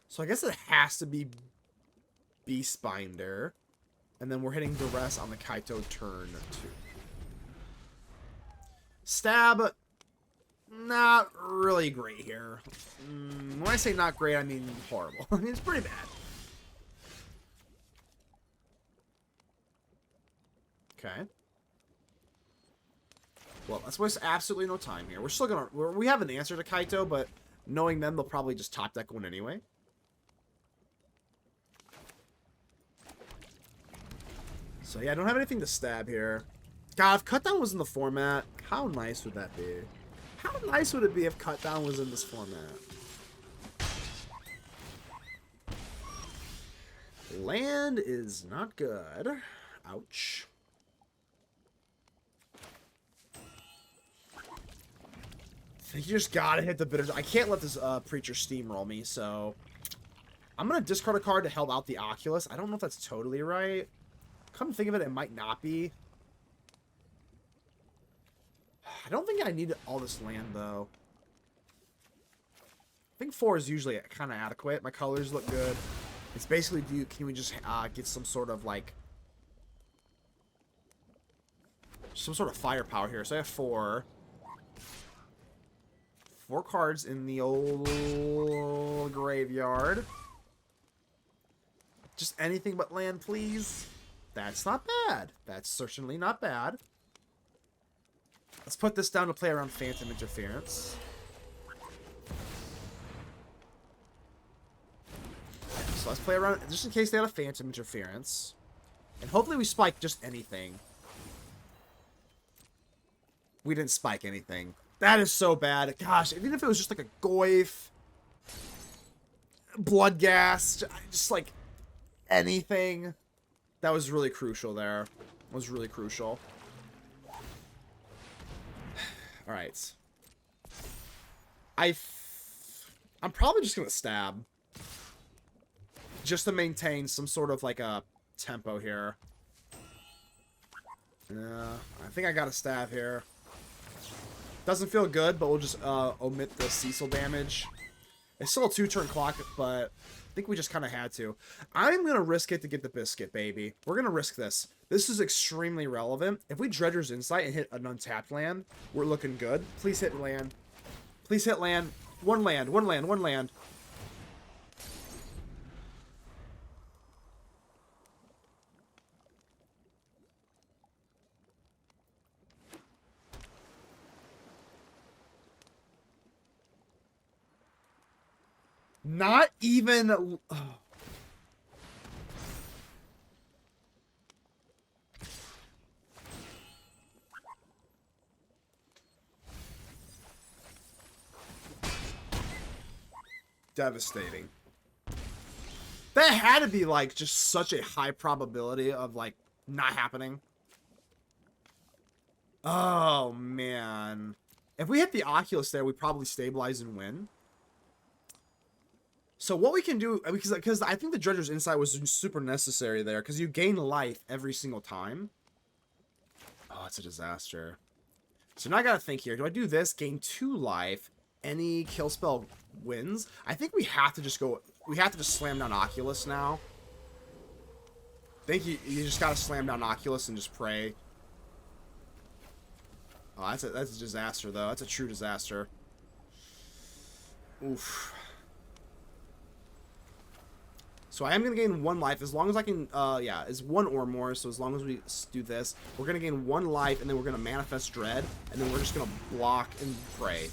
So I guess it has to be Beastbinder. And then we're hitting Duress on the Kaito turn 2. Stab... Not really great here. When I say not great, I mean horrible. I mean, it's pretty bad. Okay. Well, let's waste absolutely no time here. We're still gonna... We have an answer to Kaito, but knowing them, they'll probably just top deck one anyway. So yeah, I don't have anything to stab here. God, if Cutdown was in the format, how nice would that be? How nice would it be if Cutdown was in this format? Land is not good. Ouch. I think you just gotta hit the bitter. I can't let this Preacher steamroll me, so... I'm gonna discard a card to help out the Oculus. I don't know if that's totally right. Come to think of it, it might not be. I don't think I need all this land, though. I think 4 is usually kind of adequate. My colors look good. It's basically, can we just get some sort of, like... some sort of firepower here. So I have 4. 4 cards in the old graveyard. Just anything but land, please. That's not bad. That's certainly not bad. Let's put this down to play around Phantom Interference. So let's play around, just in case they had a Phantom Interference. And hopefully we spike just anything. We didn't spike anything. That is so bad. Gosh, even if it was just like a Goyf, Bloodghast, just like anything. That was really crucial there. That was really crucial. Alright. I'm probably just going to stab. Just to maintain some sort of like a tempo here. I think I got a stab here. Doesn't feel good, but we'll just omit the Cecil damage. It's still a 2-turn clock, but I think we just kind of had to. I'm going to risk it to get the biscuit, baby. We're going to risk this. This is extremely relevant. If we Dredger's Insight and hit an untapped land, we're looking good. Please hit land. Please hit land. One land, one land, one land. Not even... Oh. Devastating. That had to be, like, just such a high probability of, like, not happening. Oh, man. If we hit the Oculus there, we probably stabilize and win. So what we can do, because I think the Dredger's Insight was super necessary there, because you gain life every single time. Oh, it's a disaster. So now I gotta think here. Do I do this, gain 2 life, any kill spell wins? I think we have to just go, we have to just slam down Oculus now. I think you just gotta slam down Oculus and just pray. Oh, that's a disaster, though. That's a true disaster. Oof. So I am going to gain 1 life as long as I can, yeah, it's 1 or more. So as long as we do this, we're going to gain 1 life, and then we're going to manifest Dread, and then we're just going to block and pray.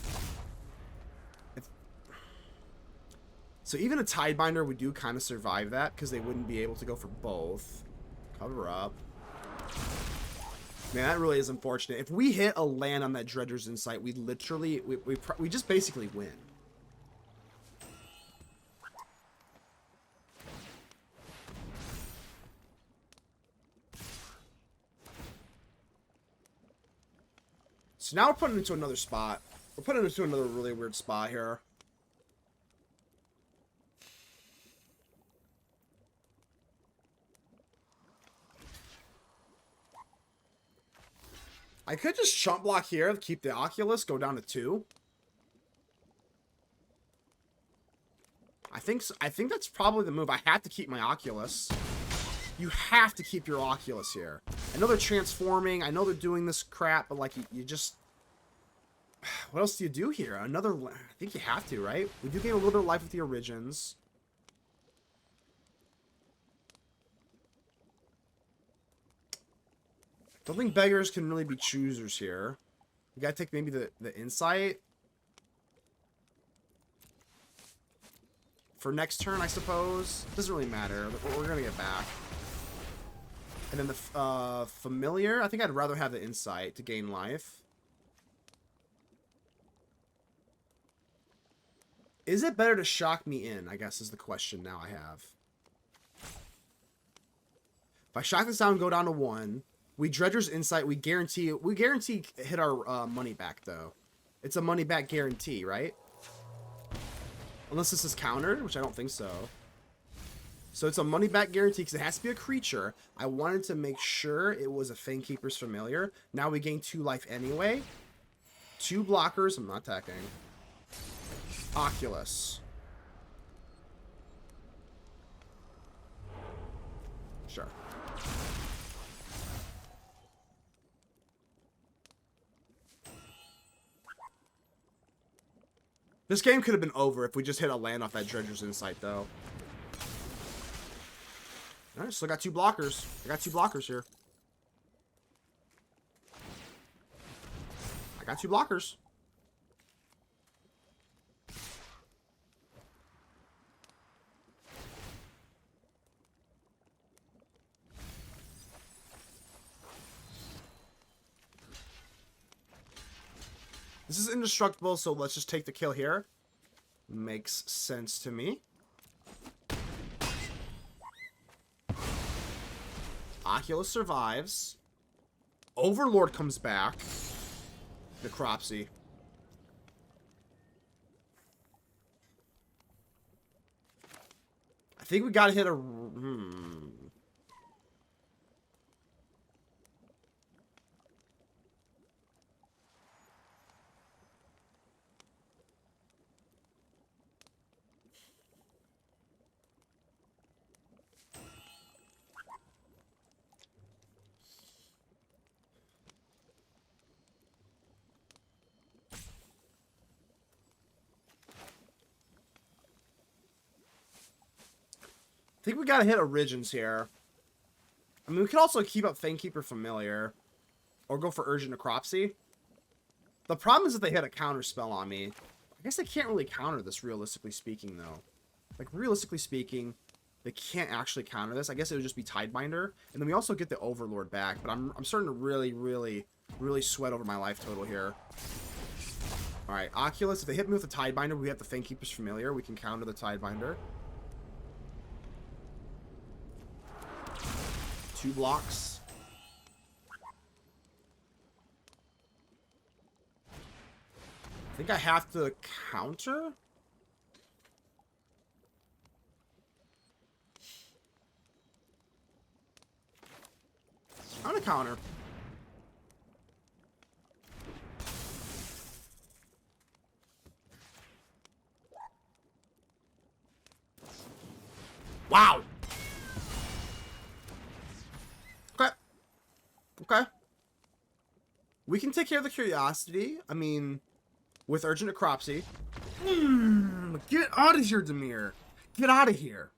So even a Tidebinder would do kind of survive that, because they wouldn't be able to go for both. Cover up. Man, that really is unfortunate. If we hit a land on that Dredger's Insight, we literally, we just basically win. So now we're putting it into another spot. We're putting it into another really weird spot here. I could just chump block here, keep the Oculus, go down to 2. I think that's probably the move. I have to keep my Oculus. You have to keep your Oculus here. I know they're transforming. I know they're doing this crap, but like you just... What else do you do here? Another... I think you have to, right? We do gain a little bit of life with the Origins. Don't think beggars can really be choosers here. You gotta take maybe the Insight. For next turn, I suppose. Doesn't really matter. We're gonna get back. And then the Familiar. I think I'd rather have the Insight to gain life. Is it better to shock me in, I guess, is the question now I have. If I shock this down and go down to 1, we Dredger's Insight, we guarantee hit our money back, though. It's a money back guarantee, right? Unless this is countered, which I don't think so. So it's a money back guarantee because it has to be a creature. I wanted to make sure it was a Fangkeeper's Familiar. Now we gain 2 life anyway. 2 blockers. I'm not attacking. Oculus. Sure. This game could have been over if we just hit a land off that Dredger's Insight, though. Alright, still got 2 blockers. I got 2 blockers here. I got 2 blockers. This is indestructible, so let's just take the kill here. Makes sense to me. Oculus survives. Overlord comes back. Necropsy. I think we gotta hit a... think we gotta hit Origins here. I mean, we could also keep up Fangkeeper Familiar. Or go for Urgent Necropsy. The problem is that they hit a counter spell on me. I guess they can't really counter this, realistically speaking, though. Like, realistically speaking, they can't actually counter this. I guess it would just be Tidebinder. And then we also get the Overlord back. But I'm starting to really sweat over my life total here. Alright, Oculus. If they hit me with the Tidebinder, we have the Fangkeeper's Familiar. We can counter the Tidebinder. 2 blocks. I think I have to counter? I'm gonna counter. Wow. Okay. Okay. We can take care of the Curiosity. I mean, with Urgent Necropsy. Get out of here, Dimir. Get out of here.